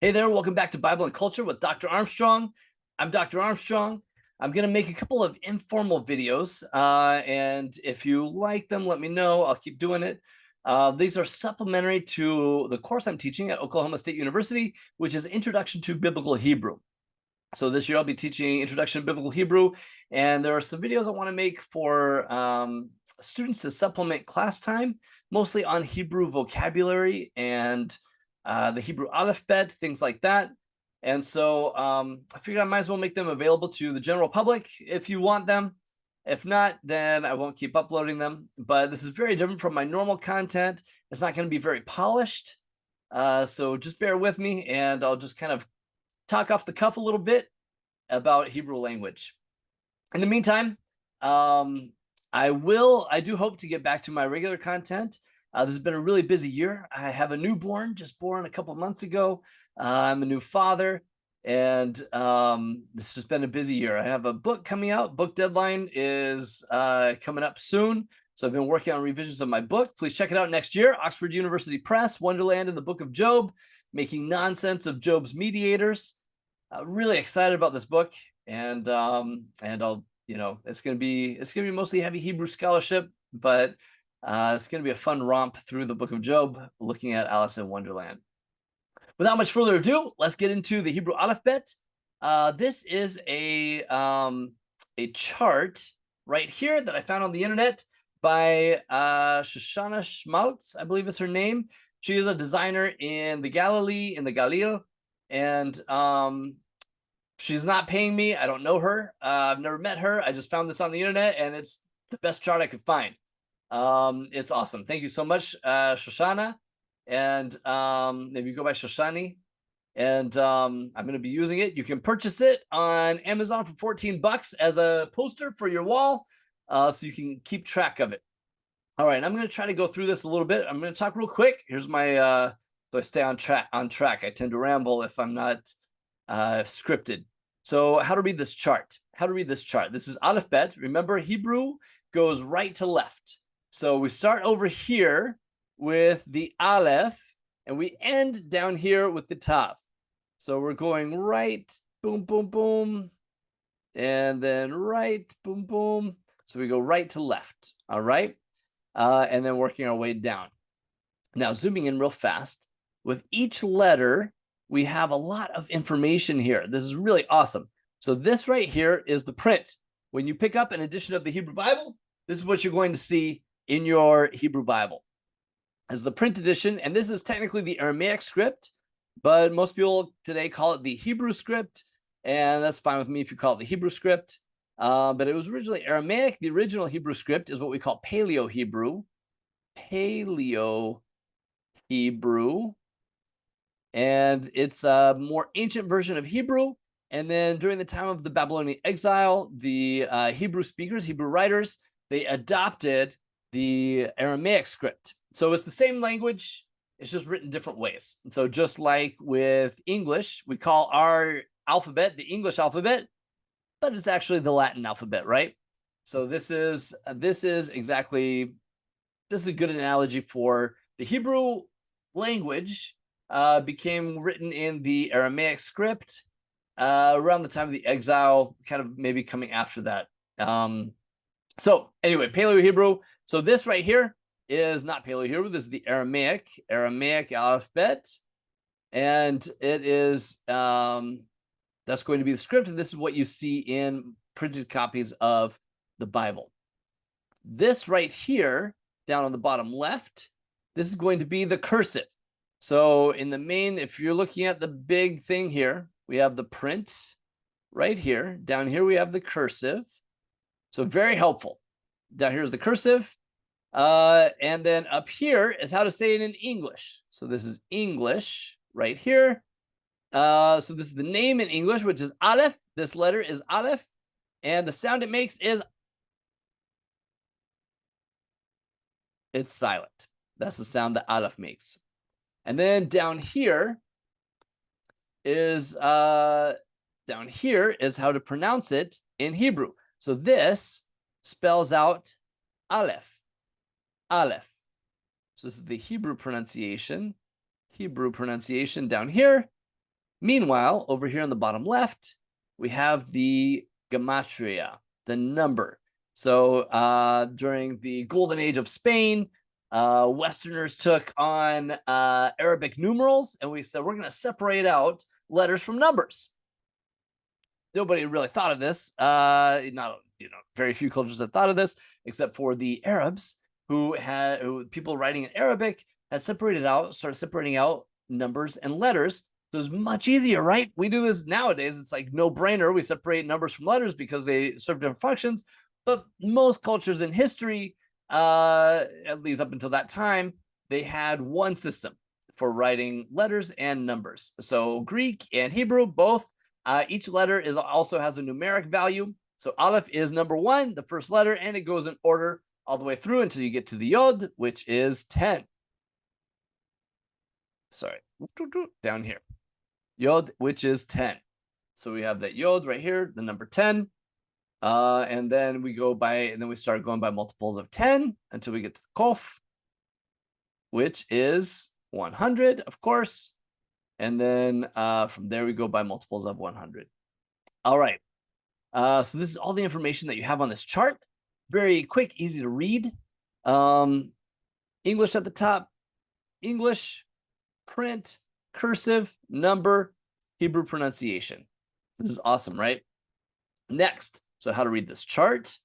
Hey there, welcome back to Bible and Culture with Dr. Armstrong. I'm Dr. Armstrong. I'm going to make a couple of informal videos, and if you like them, let me know. I'll keep doing it. These are supplementary to the course I'm teaching at Oklahoma State University, which is Introduction to Biblical Hebrew. So this year I'll be teaching Introduction to Biblical Hebrew, and there are some videos I want to make for students to supplement class time, mostly on Hebrew vocabulary and the Hebrew aleph-bet, things like that. And so I figured I might as well make them available to the general public if you want them. If not, then I won't keep uploading them. But this is very different from my normal content. It's not going to be very polished. So just bear with me, and I'll just kind of talk off the cuff a little bit about Hebrew language. In the meantime, I do hope to get back to my regular content. This has been a really busy year. I have a newborn, just born a couple months ago. I'm a new father, and this has been a busy year. I have a book coming out. Book deadline is coming up soon. So I've been working on revisions of my book. Please check it out next year. Oxford University Press, Wonderland in the Book of Job, Making Nonsense of Job's Mediators. Really excited about this book, and I'll, it's gonna be mostly heavy Hebrew scholarship, but it's gonna be a fun romp through the Book of Job, looking at Alice in Wonderland. Without much further ado, let's get into the Hebrew aleph-bet. This is a chart right here that I found on the internet by Shoshana Schmaltz, I believe is her name. She is a designer in the Galil, and she's not paying me. I don't know her. I've never met her. I just found this on the internet, and it's the best chart I could find. It's awesome. Thank you so much, Shoshana. And maybe you go by Shoshani. And I'm going to be using it. You can purchase it on Amazon for 14 bucks as a poster for your wall, so you can keep track of it. All right, I'm going to try to go through this a little bit. I'm going to talk real quick. Here's my so I stay on track. I tend to ramble if I'm not scripted. So how to read this chart? This is aleph-bet. Remember, Hebrew goes right to left. So we start over here with the aleph, and we end down here with the tav. So we're going right, boom, boom, boom, and then right, boom, boom. So we go right to left, all right? And then working our way down. Now, zooming in real fast, with each letter, we have a lot of information here. This is really awesome. So this right here is the print. When you pick up an edition of the Hebrew Bible, this is what you're going to see in your Hebrew Bible as the print edition. And this is technically the Aramaic script, but most people today call it the Hebrew script. And that's fine with me if you call it the Hebrew script. But it was originally Aramaic. The original Hebrew script is what we call Paleo Hebrew. Paleo Hebrew. And it's a more ancient version of Hebrew. And then during the time of the Babylonian exile, the Hebrew speakers, Hebrew writers, they adopted the Aramaic script. So it's the same language, it's just written different ways. So just like with English, we call our alphabet the English alphabet, but it's actually the Latin alphabet, right? So this is a good analogy for the Hebrew language. Became written in the Aramaic script around the time of the exile, kind of maybe coming after that. So anyway, Paleo Hebrew. So this right here is not Paleo Hebrew. This is the Aramaic aleph-bet, and it is that's going to be the script, and this is what you see in printed copies of the Bible. This right here, down on the bottom left, this is going to be the cursive. So in the main, if you're looking at the big thing here, we have the print right here. Down here, we have the cursive. So very helpful. Down here is the cursive. And then up here is how to say it in English. So this is English right here. So this is the name in English, which is aleph. This letter is aleph. And the sound it makes is, it's silent. That's the sound that aleph makes. And then down here is how to pronounce it in Hebrew. So this spells out aleph. Aleph. So this is the Hebrew pronunciation. Hebrew pronunciation down here. Meanwhile, over here on the bottom left, we have the gematria, the number. So during the golden age of Spain, Westerners took on Arabic numerals, and we said, we're going to separate out letters from numbers. Nobody really thought of this. Very few cultures had thought of this, except for the Arabs, who people writing in Arabic had started separating out numbers and letters. So it's much easier, right? We do this nowadays. It's like no brainer. We separate numbers from letters because they serve different functions. But most cultures in history, at least up until that time, they had one system for writing letters and numbers. So Greek and Hebrew, both, each letter also has a numeric value. So aleph is number 1, the first letter, and it goes in order all the way through until you get to the yod, which is 10. Sorry, down here. Yod, which is 10. So we have that yod right here, the number 10. And then we start going by multiples of 10 until we get to the kof, which is 100, of course. And then from there, we go by multiples of 100. All right. So this is all the information that you have on this chart. Very quick, easy to read. English at the top, English, print, cursive, number, Hebrew pronunciation. This is awesome, right? Next, so how to read this chart.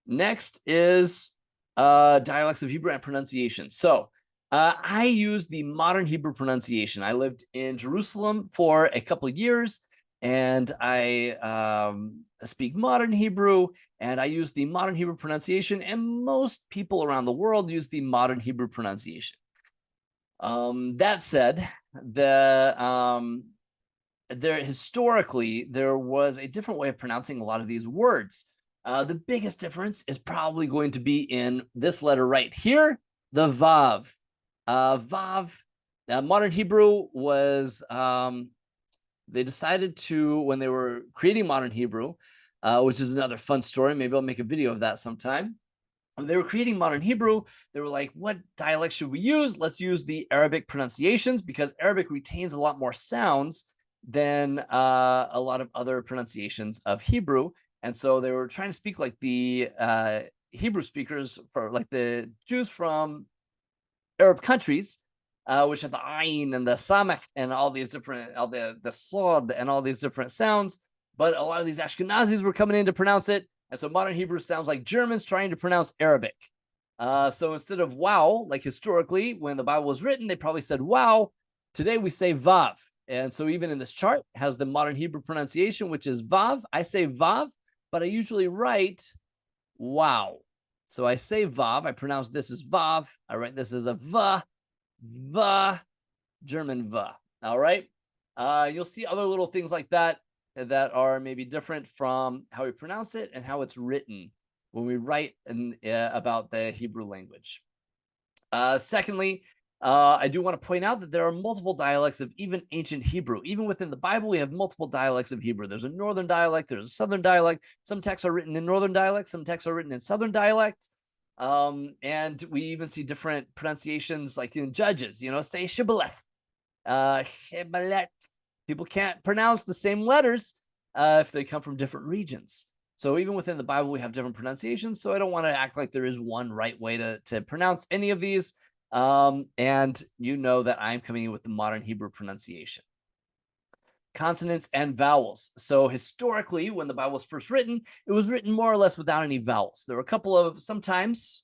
Next is dialects of Hebrew and pronunciation. So I use the modern Hebrew pronunciation. I lived in Jerusalem for a couple of years, and I speak modern Hebrew, and I use the modern Hebrew pronunciation, and most people around the world use the modern Hebrew pronunciation. That said, historically, there was a different way of pronouncing a lot of these words. The biggest difference is probably going to be in this letter right here, the Vav. Vav, modern Hebrew was, they decided to, when they were creating modern Hebrew, which is another fun story, maybe I'll make a video of that sometime. When they were creating modern Hebrew, they were like, what dialect should we use? Let's use the Arabic pronunciations, because Arabic retains a lot more sounds than a lot of other pronunciations of Hebrew. And so they were trying to speak like the Hebrew speakers, for like the Jews from Arab countries, which have the ayin and the samach and all these different, the sod and all these different sounds. But a lot of these Ashkenazis were coming in to pronounce it. And so modern Hebrew sounds like Germans trying to pronounce Arabic. So instead of wow, like historically, when the Bible was written, they probably said wow. Today we say vav. And so even in this chart, it has the modern Hebrew pronunciation, which is vav. I say vav, but I usually write wow. So I say vav, I pronounce this as vav. I write this as a va, German va. All right. You'll see other little things like that are maybe different from how we pronounce it and how it's written when we write about the Hebrew language. Secondly, I do want to point out that there are multiple dialects of even ancient Hebrew. Even within the Bible, we have multiple dialects of Hebrew. There's a northern dialect, there's a southern dialect. Some texts are written in northern dialect, some texts are written in southern dialect. And we even see different pronunciations, like in Judges, say shibboleth. Shibboleth. People can't pronounce the same letters if they come from different regions. So even within the Bible, we have different pronunciations. So I don't want to act like there is one right way to pronounce any of these. And you know that I'm coming in with the modern Hebrew pronunciation. Consonants and vowels. So historically, when the Bible was first written, it was written more or less without any vowels. There were a couple of, sometimes,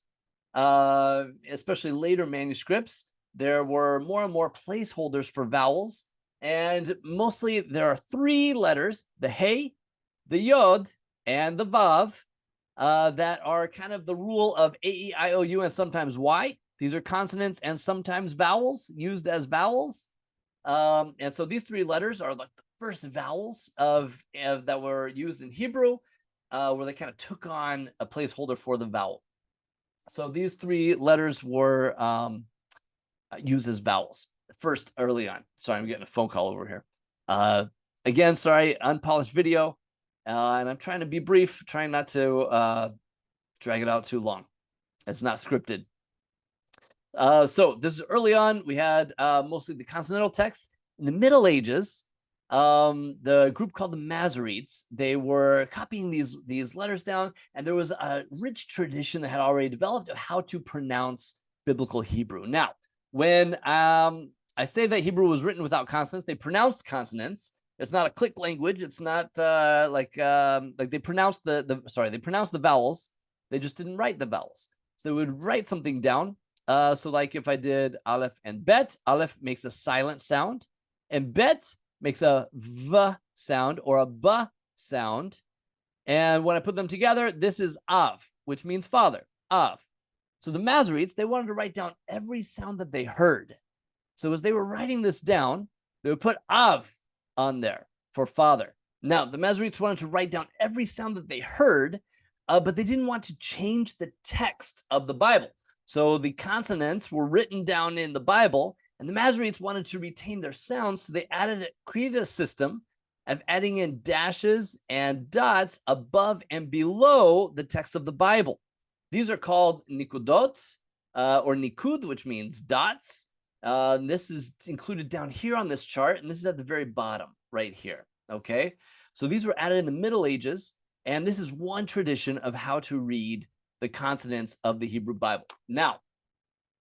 especially later manuscripts, there were more and more placeholders for vowels. And mostly there are 3 letters, the hey, the yod, and the vav, that are kind of the rule of A, E, I, O, U, and sometimes Y. These are consonants and sometimes vowels, used as vowels. And so these 3 letters are like the first vowels that were used in Hebrew, where they kind of took on a placeholder for the vowel. So these 3 letters were used as vowels first early on. Sorry, I'm getting a phone call over here. Again, sorry, unpolished video. And I'm trying to be brief, trying not to drag it out too long. It's not scripted. So this is early on. We had mostly the consonantal text. In the Middle Ages, the group called the Masoretes, they were copying these letters down, and there was a rich tradition that had already developed of how to pronounce biblical Hebrew. Now, when I say that Hebrew was written without consonants, they pronounced consonants. It's not a click language. It's not like they pronounced they pronounced the vowels. They just didn't write the vowels. So they would write something down. So like if I did aleph and bet, aleph makes a silent sound, and bet makes a v sound or a b sound. And when I put them together, this is av, which means father, av. So the Masoretes, they wanted to write down every sound that they heard. So as they were writing this down, they would put av on there for father. Now, the Masoretes wanted to write down every sound that they heard, but they didn't want to change the text of the Bible. So the consonants were written down in the Bible, and the Masoretes wanted to retain their sounds, so they created a system of adding in dashes and dots above and below the text of the Bible. These are called nikudot or nikud, which means dots. This is included down here on this chart, and this is at the very bottom right here, okay? So these were added in the Middle Ages, and this is one tradition of how to read the consonants of the Hebrew Bible. Now,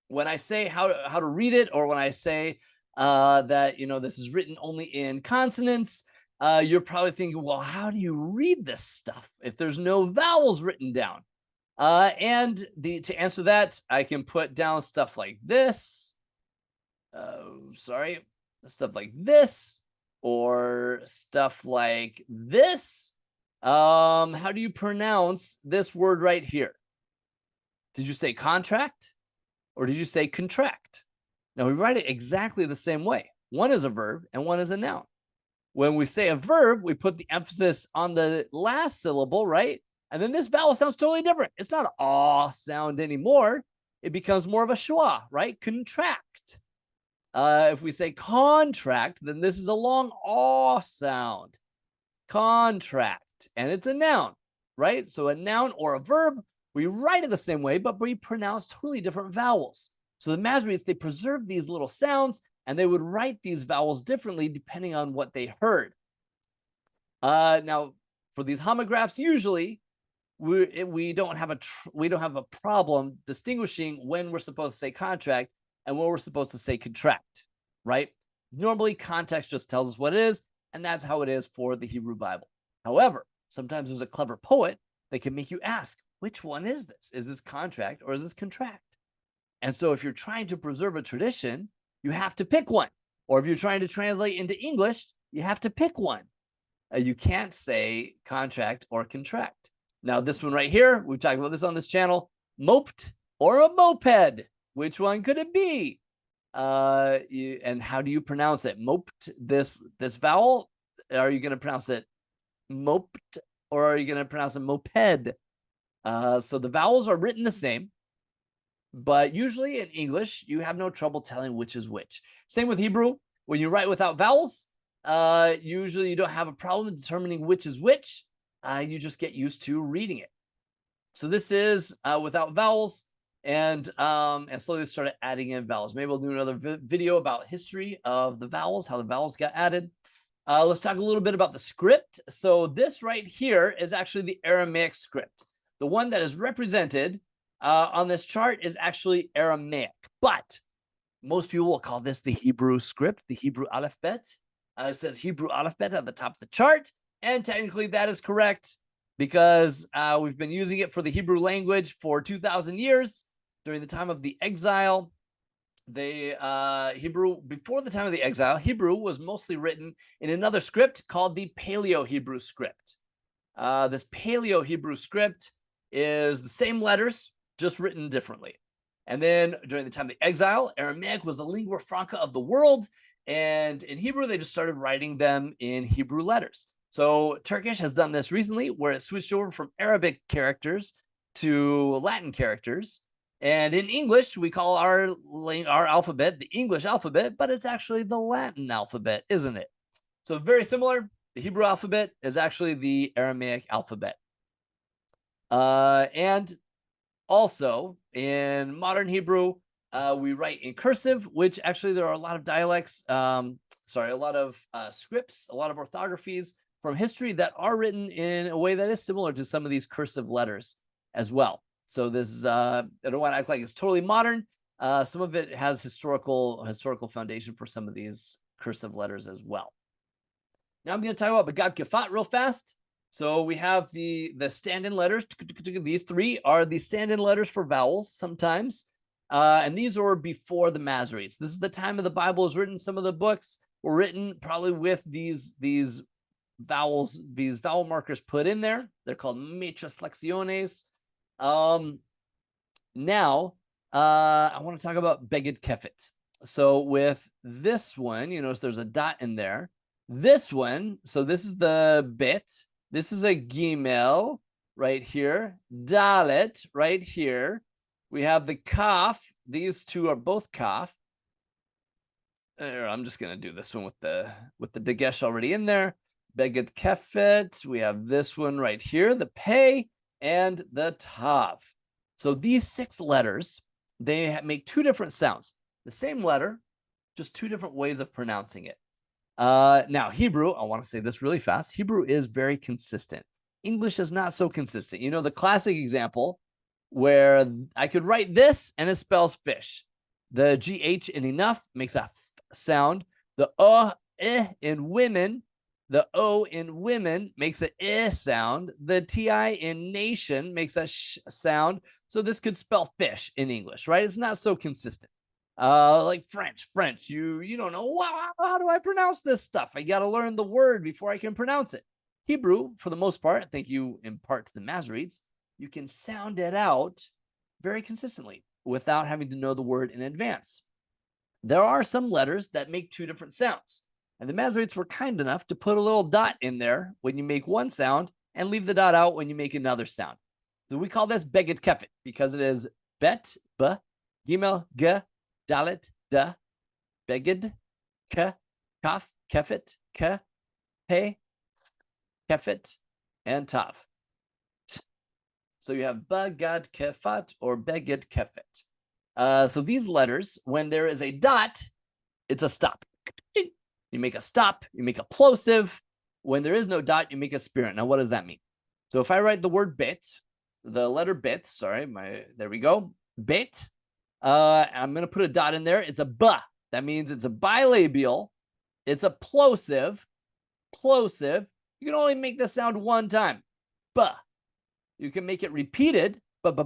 when I say how to read it, or when I say that, this is written only in consonants, you're probably thinking, well, how do you read this stuff if there's no vowels written down? And to answer that, I can put down stuff like this. Stuff like this, or stuff like this. How do you pronounce this word right here? Did you say contract, or did you say contract? Now we write it exactly the same way. One is a verb and one is a noun. When we say a verb, we put the emphasis on the last syllable, right? And then this vowel sounds totally different. It's not an aw sound anymore. It becomes more of a schwa, right? Contract. If we say contract, then this is a long aw sound. Contract. And it's a noun, right? So a noun or a verb, we write it the same way, but we pronounce totally different vowels. So the Masoretes, they preserved these little sounds, and they would write these vowels differently depending on what they heard. Now, for these homographs, usually we don't have a problem distinguishing when we're supposed to say contract and when we're supposed to say contract, right? Normally, context just tells us what it is, and that's how it is for the Hebrew Bible. However, sometimes there's a clever poet that can make you ask, which one is this? Is this contract or is this contract? And so if you're trying to preserve a tradition, you have to pick one. Or if you're trying to translate into English, you have to pick one. You can't say contract or contract. Now, this one right here, we've talked about this on this channel, moped or a moped. Which one could it be? And how do you pronounce it? Moped, this vowel, are you going to pronounce it moped, or are you going to pronounce it moped? So the vowels are written the same, but usually in English, you have no trouble telling which is which. Same with Hebrew. When you write without vowels, usually you don't have a problem determining which is which. You just get used to reading it. So this is without vowels, and slowly started adding in vowels. Maybe we'll do another video about history of the vowels, how the vowels got added. Let's talk a little bit about the script. So this right here is actually the Aramaic script. The one that is represented on this chart is actually Aramaic, but most people will call this the Hebrew script, the Hebrew aleph-bet. It says Hebrew aleph-bet at the top of the chart, and technically that is correct because we've been using it for the Hebrew language for 2,000 years. During the time of the exile, Hebrew, before the time of the exile, Hebrew was mostly written in another script called the Paleo-Hebrew script. This Paleo-Hebrew script is the same letters, just written differently. And then during the time of the exile, Aramaic was the lingua franca of the world. And in Hebrew, they just started writing them in Hebrew letters. So Turkish has done this recently, where it switched over from Arabic characters to Latin characters. And in English, we call our alphabet the English alphabet, but it's actually the Latin alphabet, isn't it? So very similar. The Hebrew alphabet is actually the Aramaic alphabet. And also in modern Hebrew, we write in cursive, which actually there are a lot of dialects. scripts, a lot of orthographies from history that are written in a way that is similar to some of these cursive letters as well. So this is, I don't want to act like it's totally modern. Some of it has historical foundation for some of these cursive letters as well. Now I'm going to talk about Begedkephet real fast. So we have the stand-in letters. These three are the stand-in letters for vowels sometimes. And these are before the Masoretes. This is the time of the Bible was written. Some of the books were written probably with these vowels, these vowel markers put in there. They're called metroslecciones. Now, I want to talk about Begedkephet. So with this one, you notice there's a dot in there. This one, so this is the bet. This is a gimel right here. Dalet right here. We have the kaf. These two are both kaf. I'm just gonna do this one with the dagesh already in there. Begedkephet. We have this one right here, the pei and the tav. So these 6 letters, they make 2 different sounds. The same letter, just 2 different ways of pronouncing it. Now, Hebrew, I want to say this really fast. Hebrew is very consistent. English is not so consistent. You know, the classic example where I could write this and it spells fish. The GH in enough makes a f sound. The in women, the O in women makes a I sound. The TI in nation makes a sh sound. So this could spell fish in English, right? It's not so consistent. Like French, you don't know, wow, how do I pronounce this stuff? I got to learn the word before I can pronounce it. Hebrew, for the most part, thank you in part to the Masoretes, you can sound it out very consistently without having to know the word in advance. There are some letters that make 2 different sounds, and the Masoretes were kind enough to put a little dot in there when you make one sound and leave the dot out when you make another sound. So we call this Begedkephet because it is bet, b, gimel, g, dalet, da, beged, ke, kaf, kefet, ke, pe, kefet, and tav. So you have Begedkephet or Begedkephet. So these letters, when there is a dot, it's a stop. You make a stop, you make a plosive. When there is no dot, you make a spirit. Now, what does that mean? So if I write the word bit, the letter bit, sorry, there we go, bit. I'm going to put a dot in there. It's a b. That means it's a bilabial. It's a plosive. Plosive. You can only make the sound one time. B. You can make it repeated, but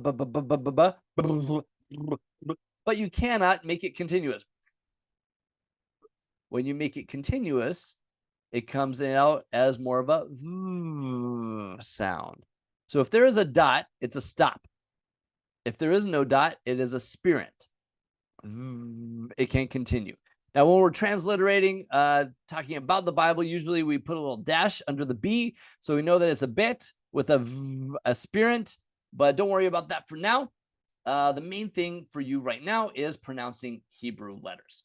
you cannot make it continuous. When you make it continuous, it comes out as more of a sound. So if there is a dot, it's a stop. If there is no dot, it is a spirit. It can't continue. Now, when we're transliterating, talking about the Bible, usually we put a little dash under the B, so we know that it's a bit with a spirit, but don't worry about that for now. The main thing for you right now is pronouncing Hebrew letters,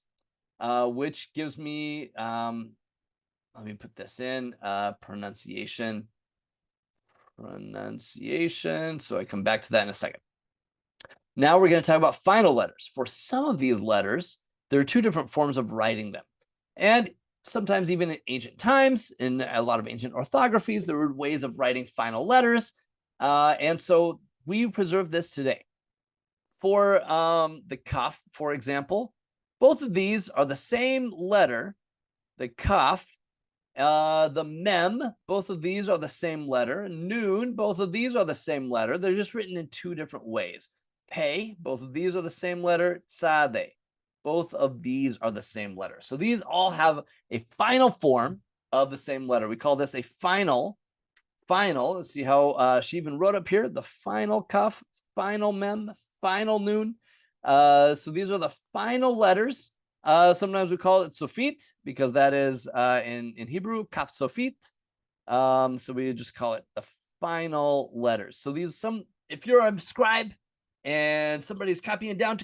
which gives me, let me put this in, pronunciation. So I come back to that in a second. Now we're going to talk about final letters. For some of these letters, there are 2 different forms of writing them. And sometimes even in ancient times, in a lot of ancient orthographies, there were ways of writing final letters. And so we preserve this today. For the kaf, for example, both of these are the same letter. The kaf, the mem, both of these are the same letter. Noon, both of these are the same letter. They're just written in 2 different ways. Pei, both of these are the same letter. Tzade, both of these are the same letter. So these all have a final form of the same letter. We call this a final. Let's see how she even wrote up here. The final kaf, final mem, final noon. So these are the final letters. Sometimes we call it sofit because that is in Hebrew, kaf sofit. So we just call it the final letters. So these, if you're a scribe and somebody's copying down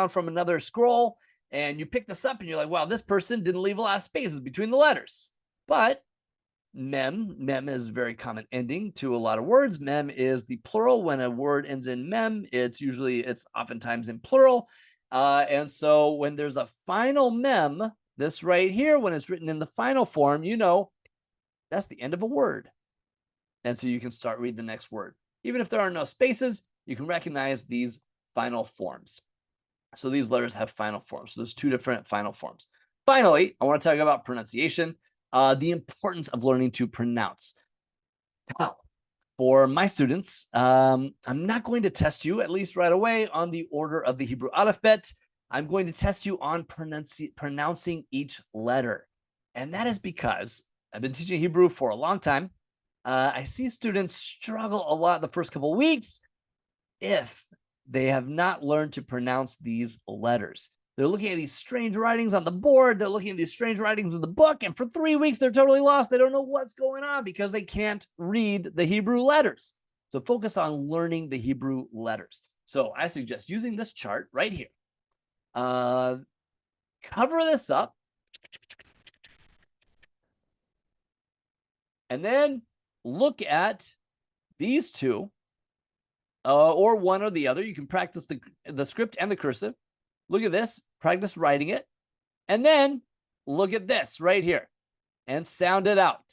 from another scroll, and you pick this up and you're like, wow, this person didn't leave a lot of spaces between the letters. But mem is a very common ending to a lot of words. Mem is the plural. When a word ends in mem, it's oftentimes in plural. And so when there's a final mem, this right here, when it's written in the final form, you know that's the end of a word. And so you can start reading the next word. Even if there are no spaces, you can recognize these final forms. So these letters have final forms. So there's two different final forms. Finally, I want to talk about pronunciation, the importance of learning to pronounce. Now, for my students, I'm not going to test you, at least right away, on the order of the Hebrew aleph-bet. I'm going to test you on pronouncing each letter. And that is because I've been teaching Hebrew for a long time. I see students struggle a lot the first couple of weeks if they have not learned to pronounce these letters. They're looking at these strange writings on the board. They're looking at these strange writings in the book. And for 3 weeks, they're totally lost. They don't know what's going on because they can't read the Hebrew letters. So focus on learning the Hebrew letters. So I suggest using this chart right here. Cover this up. And then look at these two, or one or the other. You can practice the script and the cursive. Look at this, practice writing it. And then look at this right here and sound it out.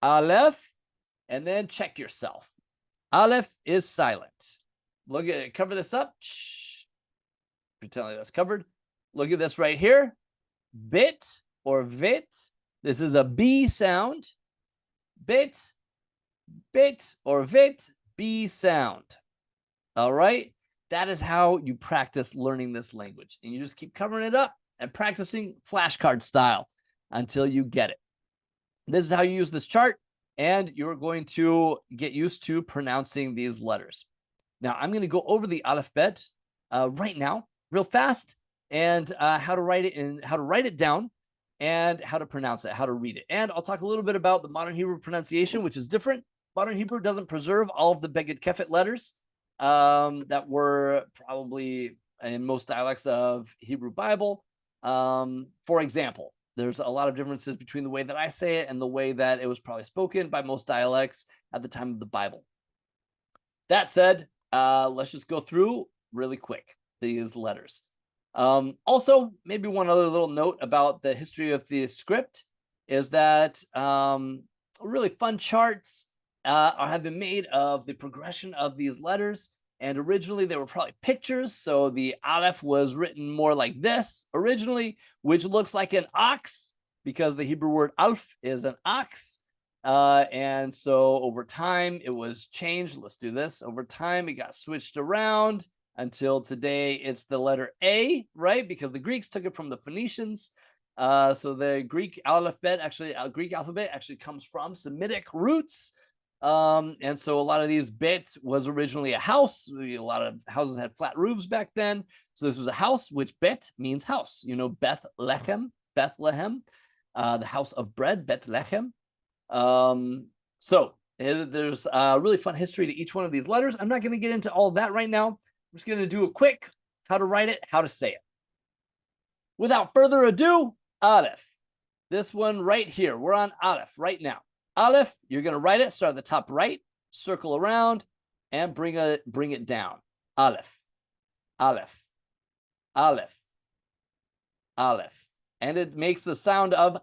Aleph, and then check yourself. Aleph is silent. Look at it, cover this up. Shh. Pretend like that's covered. Look at this right here. Bit or vit. This is a B sound. Bit, bit or vit, B sound. All right. That is how you practice learning this language. And you just keep covering it up and practicing flashcard style until you get it. This is how you use this chart, and you're going to get used to pronouncing these letters. Now, I'm going to go over the aleph-bet right now, real fast, and how to write it and how to write it down and how to pronounce it, how to read it. And I'll talk a little bit about the modern Hebrew pronunciation, which is different. Modern Hebrew doesn't preserve all of the Begedkephet letters that were probably in most dialects of Hebrew Bible. For example, there's a lot of differences between the way that I say it and the way that it was probably spoken by most dialects at the time of the Bible. That said, let's just go through really quick these letters. Also, maybe one other little note about the history of the script is that really fun charts have been made of the progression of these letters. And originally they were probably pictures. So the aleph was written more like this originally, which looks like an ox because the Hebrew word alf is an ox. And so over time it was changed. Let's do this. Over time it got switched around until today it's the letter A, right? Because the Greeks took it from the Phoenicians. So the Greek alphabet actually comes from Semitic roots. And so a lot of these bet was originally a house. A lot of houses had flat roofs back then. So this was a house, which bet means house. You know, Bethlehem, the house of bread, Bethlehem. So there's a really fun history to each one of these letters. I'm not going to get into all of that right now. I'm just going to do a quick how to write it, how to say it. Without further ado, Aleph. This one right here. We're on Aleph right now. Aleph, you're going to write it, start at the top right, circle around, and bring it down. Aleph, Aleph, Aleph, Aleph. And it makes the sound of.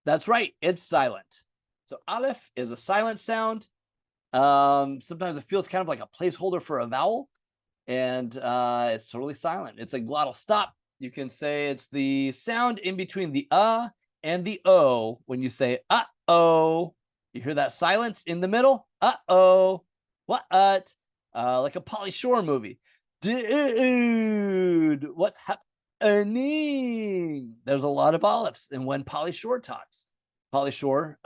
That's right, it's silent. So Aleph is a silent sound. Sometimes it feels kind of like a placeholder for a vowel, and it's totally silent. It's a glottal stop. You can say it's the sound in between the and the O when you say uh-oh. You hear that silence in the middle? Uh-oh. What? Like a Pauly Shore movie. Dude, what's happening? There's a lot of olives in when Pauly Shore talks. Pauly Shore,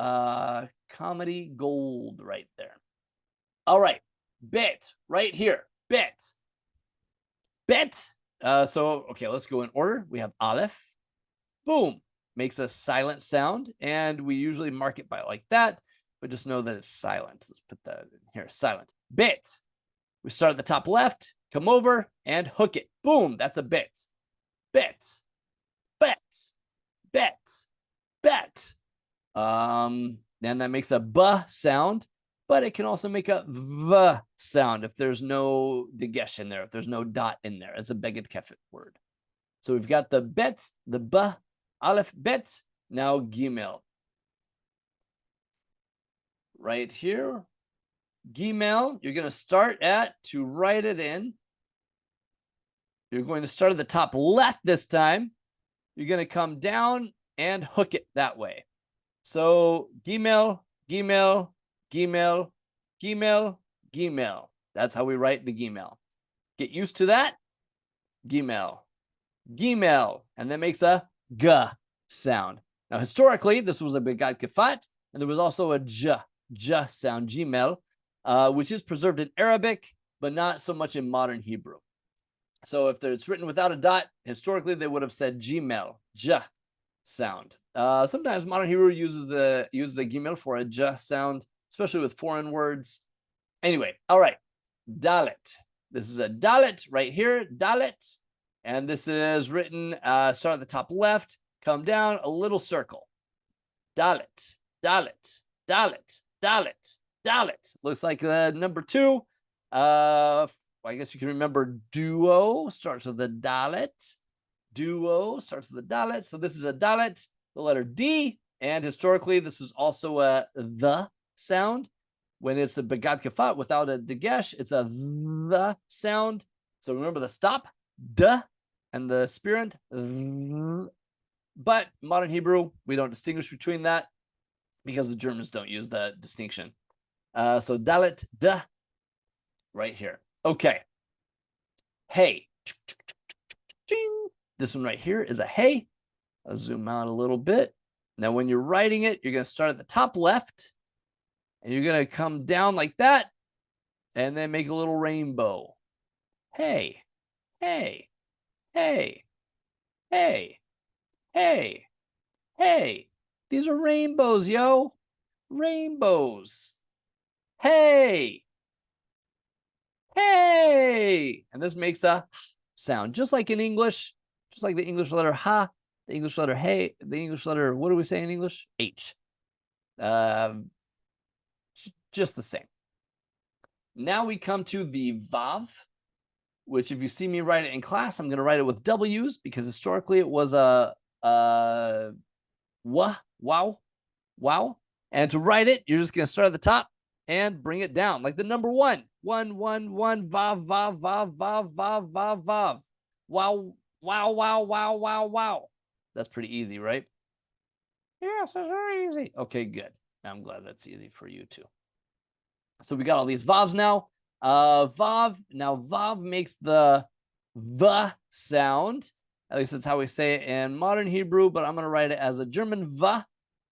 comedy gold right there. All right, bet right here. Bet. So, okay, let's go in order. We have Aleph. Boom. Makes a silent sound, and we usually mark it by like that, but just know that it's silent. Let's put that in here, silent. Bet. We start at the top left, come over, and hook it. Boom, that's a bet. Bet. Bet. Bet. Bet. Then that makes a b sound, but it can also make a v sound if there's no dagesh in there, if there's no dot in there. It's a Begedkephet word. So we've got the bet, the b, aleph-bet, now gimel. Right here, gimel, you're going to start at, to write it in, you're going to start at the top left this time. You're going to come down and hook it that way. So gimel, gimel, gimel, gimel, gimel. That's how we write the gimel. Get used to that. Gimel, gimel, and that makes a g sound. Now, historically, this was a Begedkephet, and there was also a j sound, gimel, which is preserved in Arabic, but not so much in modern Hebrew. So if it's written without a dot, historically, they would have said gimel, j sound. Sometimes modern Hebrew uses a gimel for a j sound, especially with foreign words. Anyway, all right, dalet. This is a dalet right here, dalet. And this is written, start at the top left, come down, a little circle. Dalet, dalet, dalet, dalet, dalet. Looks like number 2. I guess you can remember duo starts with the dalet. Duo starts with the dalet. So this is a dalet, the letter D. And historically, this was also a the sound. When it's a Begedkephet without a dagesh, it's a the sound. So remember the stop, duh, and the spirant, but modern Hebrew, we don't distinguish between that because the Germans don't use that distinction. So dalet, duh, right here. Okay. Hey. This one right here is a hey. I'll zoom out a little bit. Now, when you're writing it, you're going to start at the top left, and you're going to come down like that, and then make a little rainbow. Hey, hey, hey, hey, hey, hey. These are rainbows, yo. Rainbows. Hey, hey. And this makes a sound, just like in English, just like the English letter ha, the English letter hey, the English letter, what do we say in English? H. Just the same. Now we come to the vav, which if you see me write it in class, I'm going to write it with W's because historically it was a wow. And to write it, you're just going to start at the top and bring it down like the number 1. 1, 1, 1, vav, vav, vav, vav, vav, vav, vav. Wow, wow, wow, wow, wow, wow. That's pretty easy, right? Yes, it's very easy. Okay, good. I'm glad that's easy for you too. So we got all these vavs now. Vav makes the sound. At least that's how we say it in modern Hebrew, but I'm going to write it as a German v,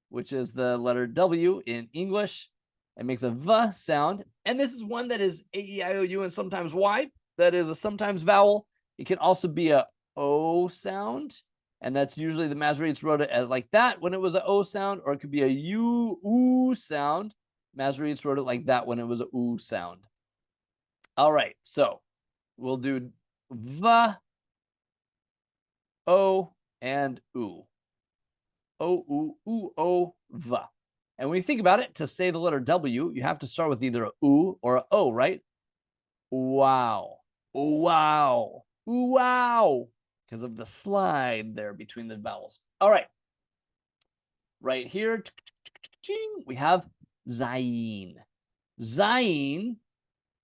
which is the letter W in English. It makes a v sound. And this is one that is A-E-I-O-U and sometimes Y. That is a sometimes vowel. It can also be a O sound. And that's usually the Masoretes wrote it as like that when it was an O sound, or it could be a U sound. Masoretes wrote it like that when it was a oo sound. All right, so we'll do v, o, and oo. O, oo, oo, o, v. And when you think about it, to say the letter W, you have to start with either a oo or a o, right? Wow, wow, wow, because of the slide there between the vowels. All right, right here, we have zayin. Zayin,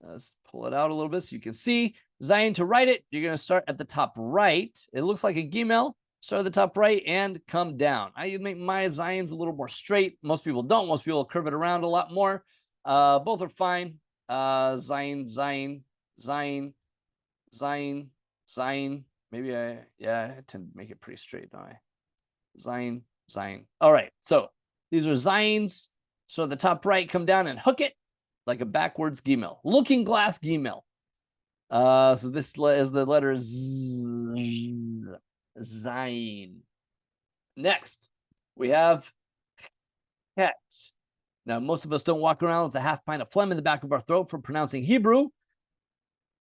let's pull it out a little bit so you can see. Zayin, to write it, you're going to start at the top right. It looks like a gimel. Start at the top right and come down. I make my Zayins a little more straight. Most people don't. Most people curve it around a lot more. Both are fine. Zayin, zayin, zayin, zayin, zayin. Maybe I tend to make it pretty straight, don't I? Zayin, zayin. All right, so these are Zayins. So at the top right, come down and hook it like a backwards gimel. Looking glass gimel. So this is the letter Z, Zayin. Next, we have het. Now, most of us don't walk around with a half pint of phlegm in the back of our throat for pronouncing Hebrew,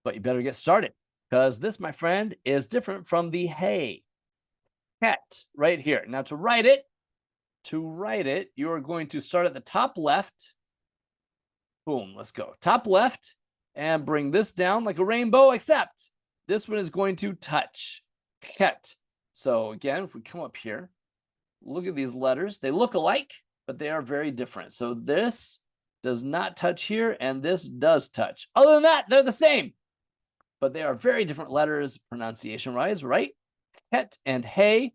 but you better get started because this, my friend, is different from the hey. Het, right here. Now, to write it, you are going to start at the top left. Boom, let's go. Top left, and bring this down like a rainbow, except this one is going to touch. chet. So again, if we come up here, look at these letters. They look alike, but they are very different. So this does not touch here, and this does touch. Other than that, they're the same, but they are very different letters pronunciation-wise, right? Het and hey.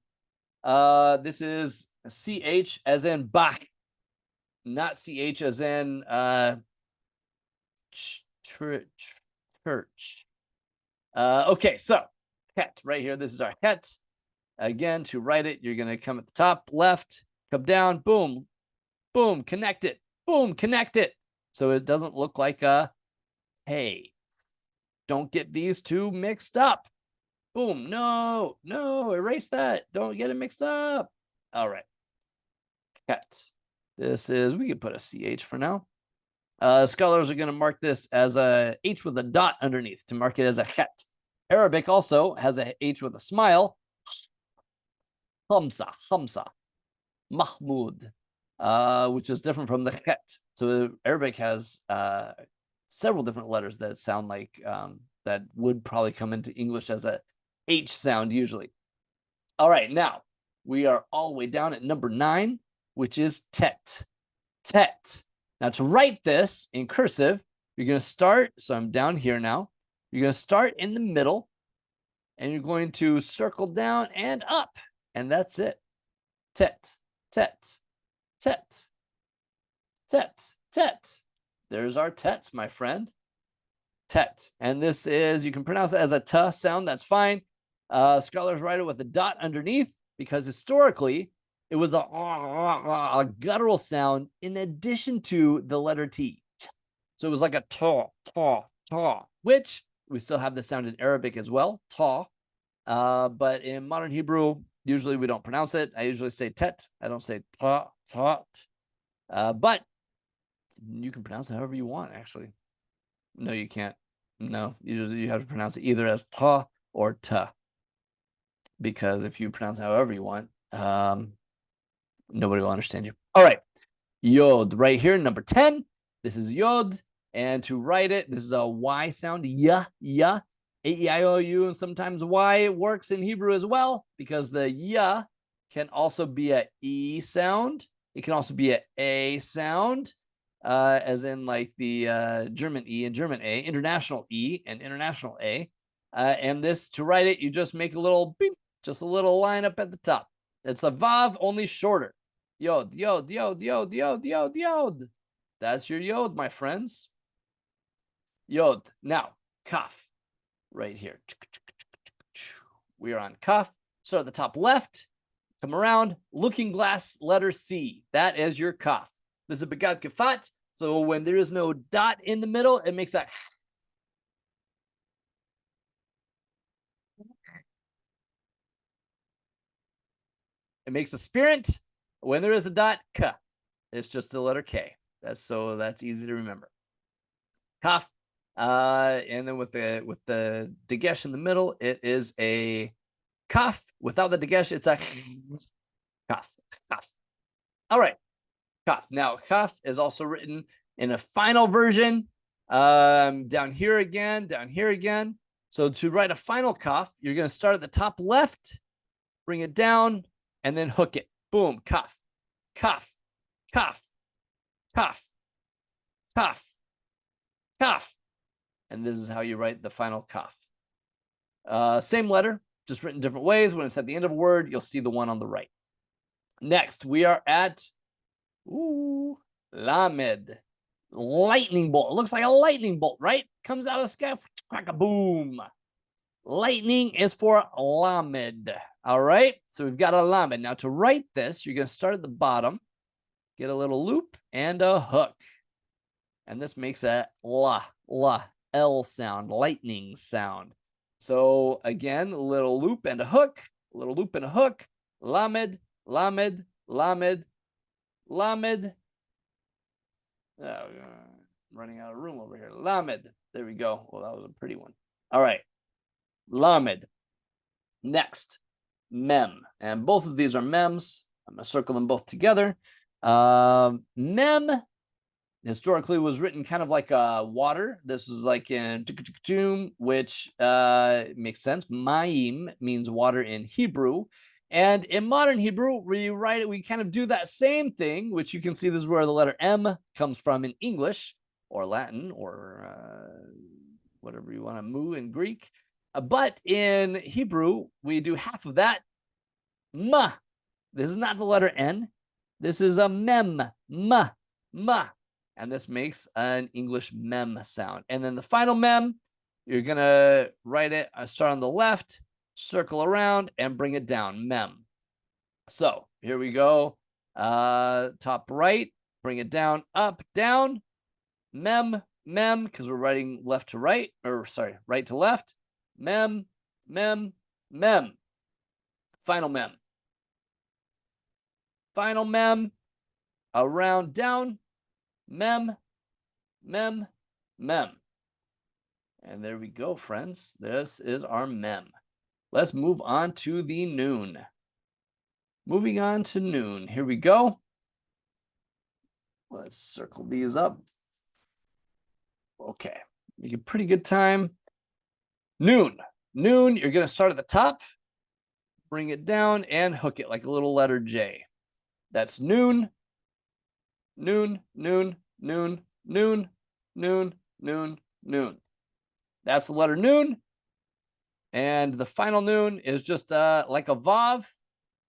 This is CH as in Bach, not CH as in church. Okay, so het right here. This is our het. Again, to write it, you're going to come at the top left, come down, boom, boom, connect it, boom, connect it. So it doesn't look like a hey. Don't get these two mixed up. Boom, no, erase that. Don't get it mixed up. All right. Het. This is, we can put a CH for now. Scholars are going to mark this as a H with a dot underneath to mark it as a het. Arabic also has a H with a smile. Hamza, Mahmud, which is different from the het. So Arabic has several different letters that sound like that would probably come into English as a H sound usually. All right, now we are all the way down at number 9, which is tet. Tet. Now to write this in cursive, you're going to start, so I'm down here now. You're going to start in the middle, and you're going to circle down and up, and that's it. Tet, tet, tet, tet, tet. There's our tets, my friend. Tet. And this is, you can pronounce it as a t sound, that's fine. Scholars write it with a dot underneath because historically it was a guttural sound in addition to the letter T. So it was like a ta, ta, ta, which we still have the sound in Arabic as well, ta. But in modern Hebrew, usually we don't pronounce it. I usually say tet. I don't say ta, ta. But you can pronounce it however you want, actually. No, you can't. No, you have to pronounce it either as ta or ta. Because if you pronounce it however you want, nobody will understand you. All right. Yod right here, number 10. This is yod. And to write it, this is a Y sound. Ya, ya. A-E-I-O-U, and sometimes Y works in Hebrew as well, because the ya can also be a E sound. It can also be a sound, as in like the German E and German A, international E and international A. And this, to write it, you just make a little beep, just a little line up at the top. It's a vav, only shorter. Yod, yod, yod, yod, yod, yod, yod. That's your yod, my friends. Yod. Now, kaf. Right here. We are on kaf. Start at the top left. Come around. Looking glass, letter C. That is your kaf. This is Begedkephet. So when there is no dot in the middle, it makes that. It makes a spirit. When there is a dot, k. It's just the letter K. That's easy to remember. Kaf. And then with the dagesh in the middle, it is a kaf. Without the dagesh, it's a kaf. Kaf. All right. Kaf. Now, kaf is also written in a final version. Down here again, down here again. So to write a final kaf, you're going to start at the top left, bring it down, and then hook it. Boom. Kaf. Kaf. Kaf. Kaf. Kaf. Kaf. And this is how you write the final kaf. Same letter, just written different ways. When it's at the end of a word, you'll see the one on the right. Next, we are at lamed. Lightning bolt. It looks like a lightning bolt, right? Comes out of the sky, crack a boom. Lightning is for lamed. All right, so we've got a lamed. Now to write this, you're going to start at the bottom, get a little loop and a hook. And this makes a L sound, lightning sound. So again, a little loop and a hook, a little loop and a hook. Lamed, lamed, lamed, lamed. Oh, running out of room over here. Lamed. There we go. Well, that was a pretty one. All right. Lamed. Next, mem. And both of these are mems. I'm going to circle them both together. Mem. historically was written kind of like water. This was like in which makes sense. Mayim means water in Hebrew. And in modern Hebrew, we kind of do that same thing, which you can see this is where the letter M comes from in English or Latin or whatever you want to mu in Greek. But in Hebrew, we do half of that. Ma. This is not the letter N. This is a mem. Ma. Ma. And this makes an English mem sound. And then the final mem, you're going to write it, start on the left, circle around, and bring it down, mem. So here we go. Top right, bring it down, up, down, mem, mem, because we're writing left to right, or sorry, right to left, mem, mem, mem. Final mem. Final mem, around, down, mem, mem, mem. And there we go, friends. This is our mem. Let's move on to the noon. Moving on to noon. Here we go. Let's circle these up. Okay, make a pretty good time. Noon. Noon, you're going to start at the top, bring it down, and hook it like a little letter J. That's noon, noon, noon, noon, noon, noon, noon, noon. That's the letter noon. And the final noon is just like a vav.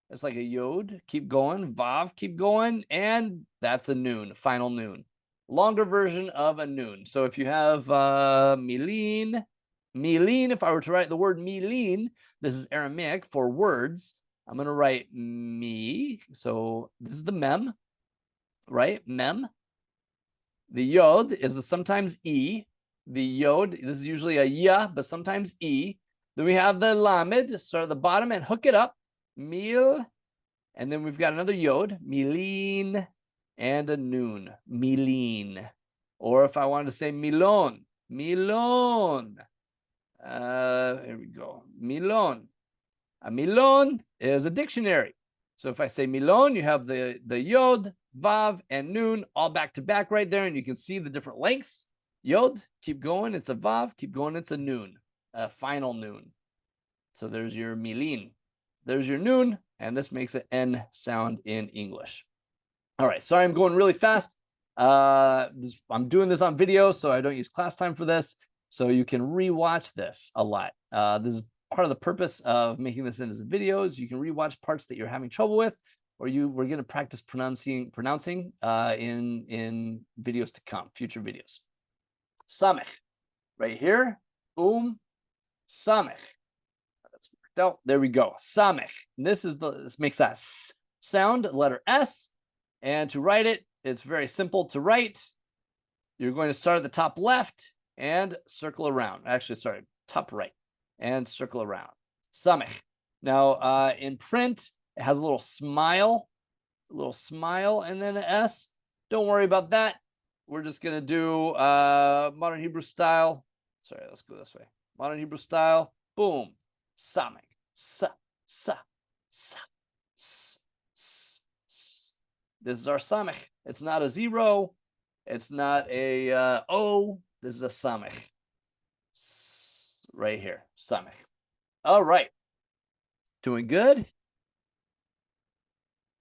It's like a yod. Keep going. Vav, keep going. And that's a noon, final noon. Longer version of a noon. So if you have milin, if I were to write the word milin, this is Aramaic for words. I'm going to write mi. So this is the mem, right? Mem. The yod is the sometimes e. The yod, this is usually a ya, but sometimes e. Then we have the lamed, start at the bottom and hook it up. Mil. And then we've got another yod, milin, and a noon, milin. Or if I wanted to say milon, milon. Here we go, milon. A milon is a dictionary. So if I say milon, you have the yod, vav, and noon all back to back right there, and you can see the different lengths. Yod, keep going, it's a vav, keep going, it's a noon, a final noon. So there's your milin. There's your noon, and this makes an N sound in English. All right, sorry I'm going really fast. I'm doing this on video, so I don't use class time for this. So you can rewatch this a lot. This is part of the purpose of making this into videos. You can rewatch parts that you're having trouble with, or we're going to practice pronouncing in videos to come, future videos. Samech, right here, boom, samech. That's worked out. There we go. Samech. This makes that S sound, letter S. And to write it, it's very simple to write. You're going to start at the top left and circle around. Actually, sorry, top right and circle around. Samech. Now, in print, it has a little smile, and then an S. Don't worry about that. We're just going to do modern Hebrew style. Sorry, let's go this way. Modern Hebrew style. Boom. Samech. Sa, sa, sa, s, s, s. This is our samech. It's not a 0. It's not a O. This is a samech. Right here. Samech. All right. Doing good.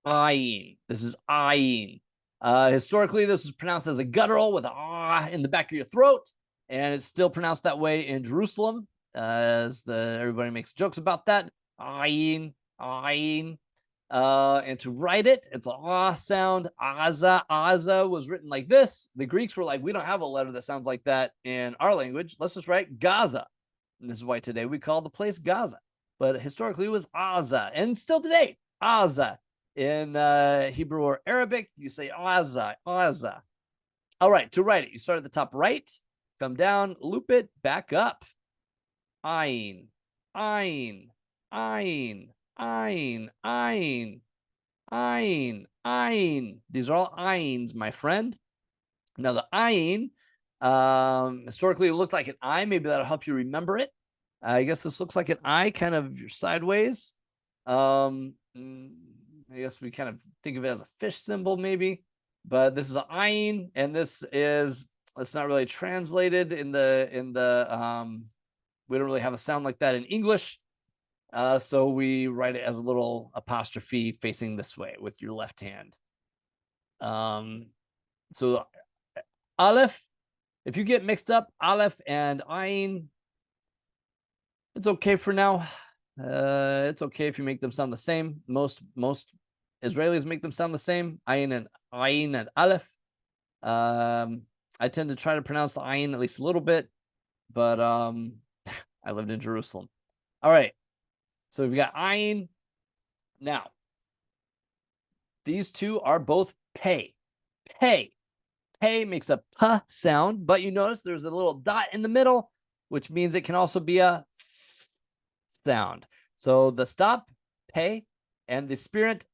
Ayin. This is ayin. Historically, this is pronounced as a guttural with ah in the back of your throat, and it's still pronounced that way in Jerusalem, as everybody makes jokes about that. Ayin, ayin. And to write it, it's a ah sound. Aza, aza was written like this. The Greeks were like, we don't have a letter that sounds like that in our language. Let's just write Gaza. And this is why today we call the place Gaza. But historically, it was aza, and still today, aza. In Hebrew or Arabic, you say aza, aza. All right, to write it, you start at the top right, come down, loop it, back up. Ayin, ayin, ayin, ayin, ayin, ayin, ayin. These are all ayins, my friend. Now the ayin, historically it looked like an I. Maybe that'll help you remember it. I guess this looks like an I, kind of sideways. I guess we kind of think of it as a fish symbol, maybe. but this is an ayin, and this is, it's not really translated in the we don't really have a sound like that in English. So we write it as a little apostrophe facing this way with your left hand. So aleph, if you get mixed up aleph and ayin, it's okay for now. It's okay if you make them sound the same. Most Israelis make them sound the same. Ayin and aleph. I tend to try to pronounce the ayin at least a little bit, but I lived in Jerusalem. All right. So we've got ayin. Now, these two are both pay. Pay. Pay makes a p sound, but you notice there's a little dot in the middle, which means it can also be a s sound. So the stop, pay, and the spirit.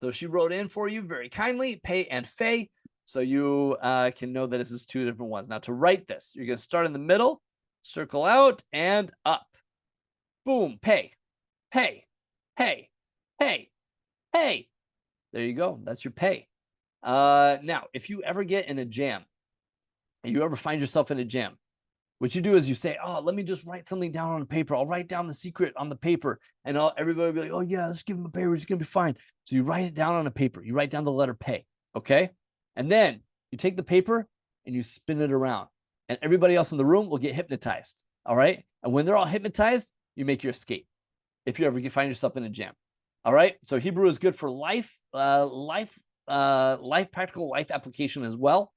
So she wrote in for you very kindly, pay and fay. So you can know that this is two different ones. Now to write this, you're going to start in the middle, circle out, and up. Boom, pay, pay, pay, pay, pay. There you go. That's your pay. Now, if you ever get in a jam, and you ever find yourself in a jam, what you do is you say, oh, let me just write something down on the paper. I'll write down the secret on the paper. And everybody will be like, oh, yeah, let's give him a paper. He's going to be fine. So you write it down on a paper. You write down the letter pay, okay? And then you take the paper and you spin it around. And everybody else in the room will get hypnotized, all right? And when they're all hypnotized, you make your escape if you ever find yourself in a jam. All right? So Hebrew is good for life, practical life application as well.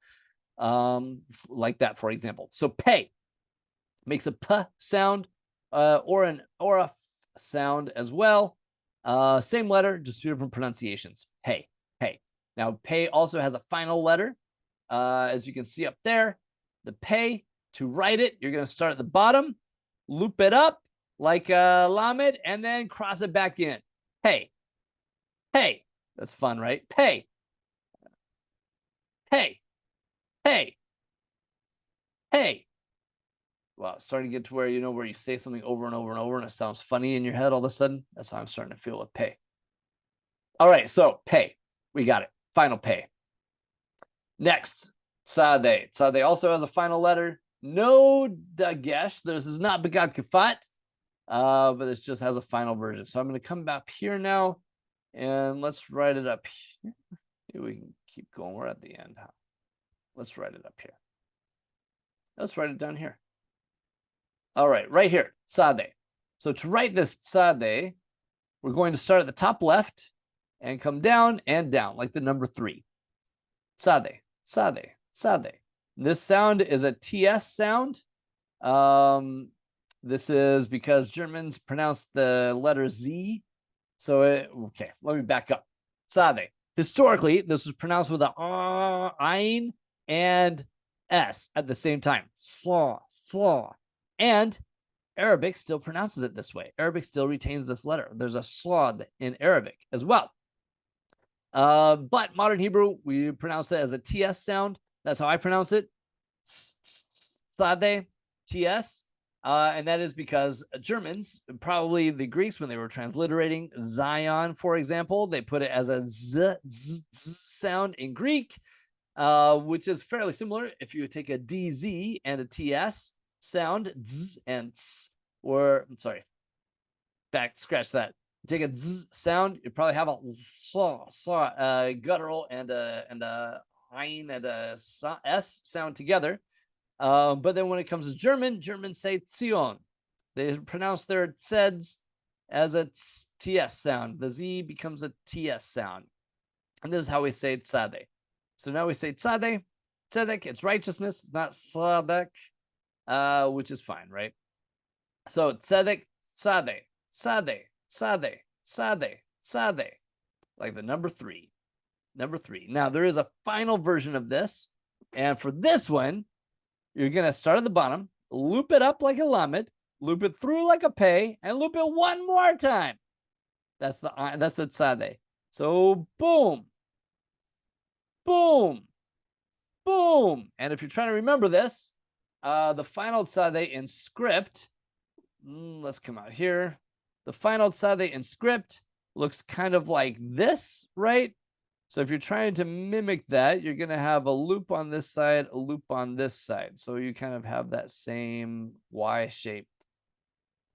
Like that, for example. So pay makes a p sound or a f sound as well. Same letter, just two different pronunciations. Pay, pay. Now, pay also has a final letter. As you can see up there, the pay, to write it, you're going to start at the bottom, loop it up like a lamed, and then cross it back in. Pay, pay. That's fun, right? Pay, pay, pay, pay. Well, it's starting to get to where, you know, where you say something over and over and over and it sounds funny in your head all of a sudden. That's how I'm starting to feel with pay. All right, so pay. We got it. Final pay. Next, tzadeh. Tzadeh also has a final letter. No dagesh. This is not Begedkephet, but this just has a final version. So I'm going to come back here now, and let's write it up here. Maybe we can keep going. We're at the end. Let's write it up here. Let's write it down here. All right, right here, tzadeh. So to write this tzadeh, we're going to start at the top left and come down and down, like the number 3. Tzadeh, tzadeh, tzadeh. This sound is a TS sound. This is because Germans pronounce the letter Z. So, okay, let me back up. Tzadeh. Historically, this was pronounced with an ayin and S at the same time. Slaw, slaw. And Arabic still pronounces it this way. Arabic still retains this letter. There's a slod in Arabic as well. But modern Hebrew, we pronounce it as a TS sound. That's how I pronounce it. Tzadeh, TS. And that is because Germans, probably the Greeks, when they were transliterating Zion, for example, they put it as a z sound in Greek, which is fairly similar. If you take a DZ and a TS sound, z and s, or I'm sorry, scratch that. Take a z sound, you probably have a guttural and a ayin and a s sound together. But then when it comes to German, Germans say Zion. They pronounce their tzeds as a ts sound. The z becomes a ts sound. And this is how we say tzadeh. So now we say tzadeh. Tzedek, it's righteousness, not sadek, which is fine, right? So tzedek, tzadeh, tzadeh, tzadeh, tzadeh, tzadeh, like the number 3. Number 3. Now, there is a final version of this. And for this one, you're going to start at the bottom, loop it up like a lamed, loop it through like a pay, and loop it one more time. That's the tzadeh. So boom, boom, boom. And if you're trying to remember this, the final tzadeh in script, let's come out here. The final tzadeh in script looks kind of like this, right? So if you're trying to mimic that, you're going to have a loop on this side, a loop on this side. So you kind of have that same Y shape.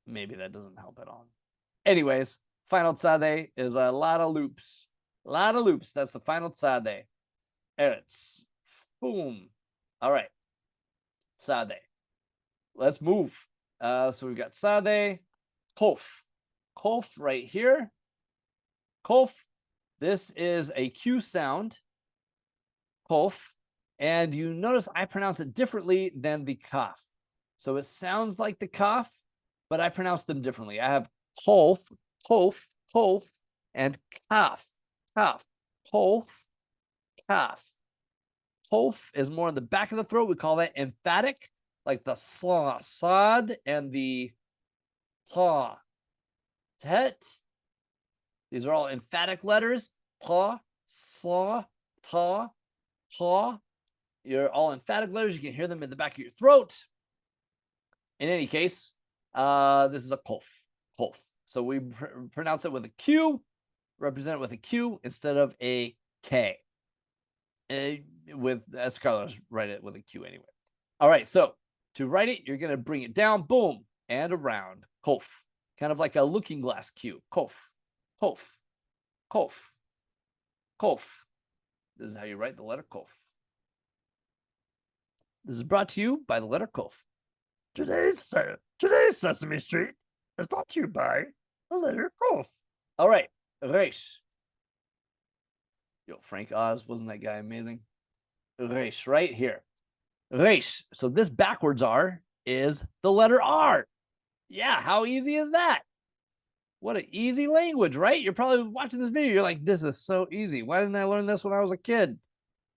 Maybe that doesn't help at all. Anyways, final tzadeh is a lot of loops. A lot of loops. That's the final tzadeh. Eretz. Boom. All right. Tzadeh. Let's move. So we've got tzadeh, kof. Kof right here. Kof. This is a Q sound. Kof. And you notice I pronounce it differently than the kaf. So it sounds like the kaf, but I pronounce them differently. I have kof, kof, kof, and kaf, kaf, kof, kaf. Kof is more in the back of the throat. We call that emphatic, like the sa, sad, and the ta, tet. These are all emphatic letters. Ta, sa, ta, ta. You're all emphatic letters. You can hear them in the back of your throat. In any case, this is a kof, kof. So we pronounce it with a Q, represent it with a Q instead of a K. With scholars write it with a Q anyway. All right, so to write it, you're going to bring it down, boom, and around. Kof, kind of like a looking glass Q. Kof, kof, kof, kof. This is how you write the letter kof. This is brought to you by the letter kof. Today's Sesame Street is brought to you by the letter kof. All right, resh. Yo, Frank Oz, wasn't that guy amazing? Resh, right here. Resh. So this backwards R is the letter R. Yeah, how easy is that? What an easy language, right? You're probably watching this video. You're like, this is so easy. Why didn't I learn this when I was a kid?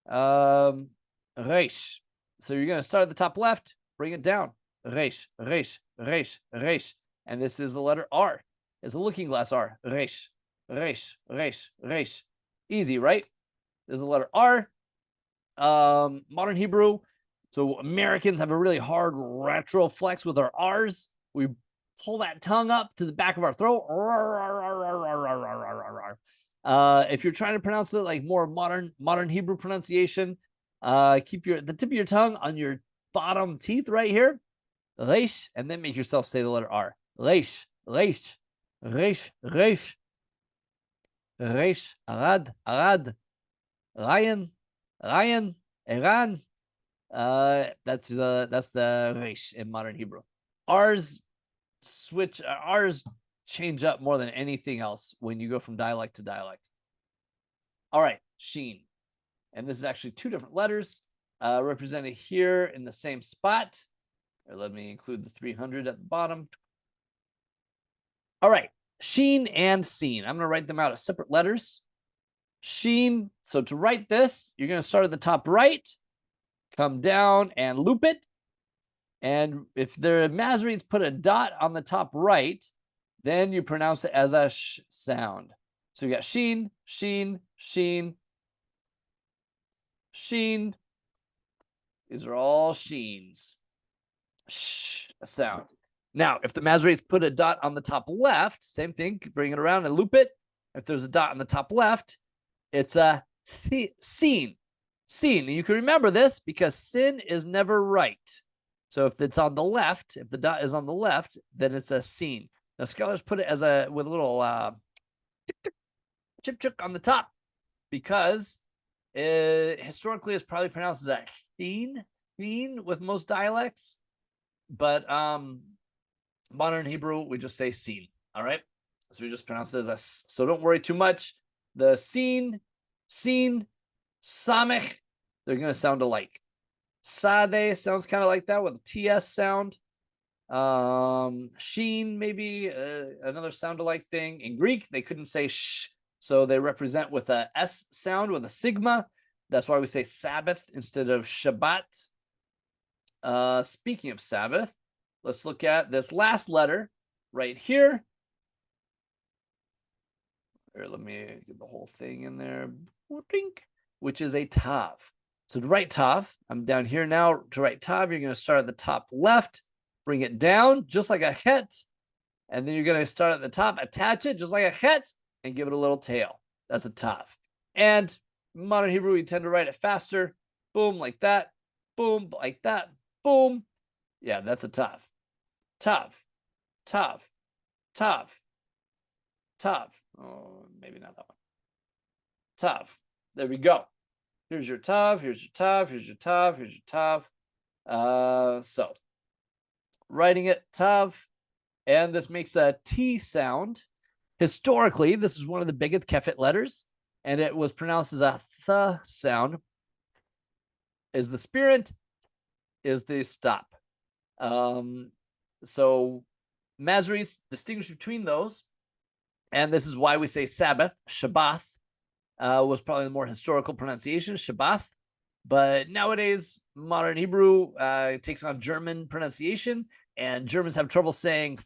Resh. So you're going to start at the top left, bring it down. Resh, resh, resh, resh. And this is the letter R. It's a looking glass R. Resh, resh, resh, resh. Easy, right? There's the letter R. Modern Hebrew. So Americans have a really hard retroflex with our R's. We pull that tongue up to the back of our throat. If you're trying to pronounce it like more modern Hebrew pronunciation, keep the tip of your tongue on your bottom teeth right here. Reish, and then make yourself say the letter R. Reish, reish, reish, reish. Reish, arad, arad, Ryan, Ryan, Iran. That's the reish in modern Hebrew. R's change up more than anything else when you go from dialect to dialect. All right, sheen. And this is actually two different letters represented here in the same spot. Or let me include the 300 at the bottom. All right, sheen and seen. I'm going to write them out as separate letters. Sheen. So to write this, you're going to start at the top right, come down and loop it. And if the Masoretes put a dot on the top right, then you pronounce it as a sh sound. So you got sheen, sheen, sheen, sheen. These are all sheens. Sh sound. Now, if the Masoretes put a dot on the top left, same thing, bring it around and loop it. If there's a dot on the top left, it's a seen. Seen. And you can remember this because sin is never right. So if it's on the left, if the dot is on the left, then it's a seen. Now scholars put it as with a little chip on the top because historically it's probably pronounced as a sheen with most dialects. But modern Hebrew, we just say seen. All right. So we just pronounce it as a. So don't worry too much. The seen, samech, they're going to sound alike. Sade sounds kind of like that with a TS sound. Sheen, maybe another sound alike thing. In Greek, they couldn't say sh, so they represent with a S sound with a sigma. That's why we say Sabbath instead of Shabbat. Speaking of Sabbath, let's look at this last letter right here. Here, let me get the whole thing in there, which is a tav. So to write tav, I'm down here now. To write tav, you're going to start at the top left, bring it down just like a het, and then you're going to start at the top, attach it just like a het, and give it a little tail. That's a tav. And Modern Hebrew, we tend to write it faster. Boom, like that. Boom, like that. Boom. Yeah, that's a tav. Tav, tav, tav, tav. Oh, maybe not that one. Tav. There we go. Here's your tav, here's your tav, here's your tav, here's your tav. So writing it tav, and this makes a T sound. Historically, this is one of the Begedkephet letters, and it was pronounced as a th sound. Is the spirit, is the stop. So Masoretes distinguish between those, and this is why we say Sabbath. Shabbath was probably the more historical pronunciation, Shabbath. But nowadays, modern Hebrew takes on German pronunciation, and Germans have trouble saying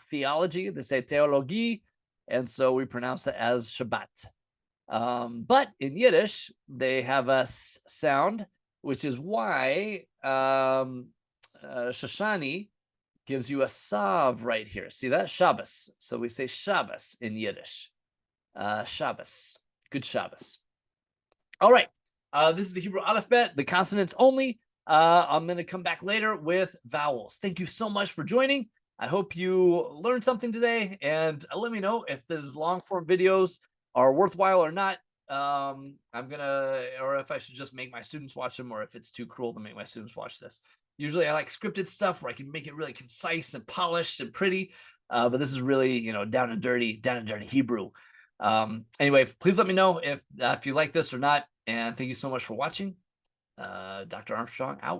theology. They say theologie, and so we pronounce it as Shabbat. But in Yiddish, they have a s sound, which is why Shoshani gives you a sav right here. See that? Shabbos. So we say Shabbos in Yiddish. Shabbos. Good Shabbos. All right. This is the Hebrew aleph-bet, the consonants only. I'm going to come back later with vowels. Thank you so much for joining. I hope you learned something today, and let me know if these long form videos are worthwhile or not. Or if I should just make my students watch them, or if it's too cruel to make my students watch this. Usually I like scripted stuff where I can make it really concise and polished and pretty. But this is really, down and dirty Hebrew. Anyway, please let me know if you like this or not. And thank you so much for watching. Dr. Armstrong out.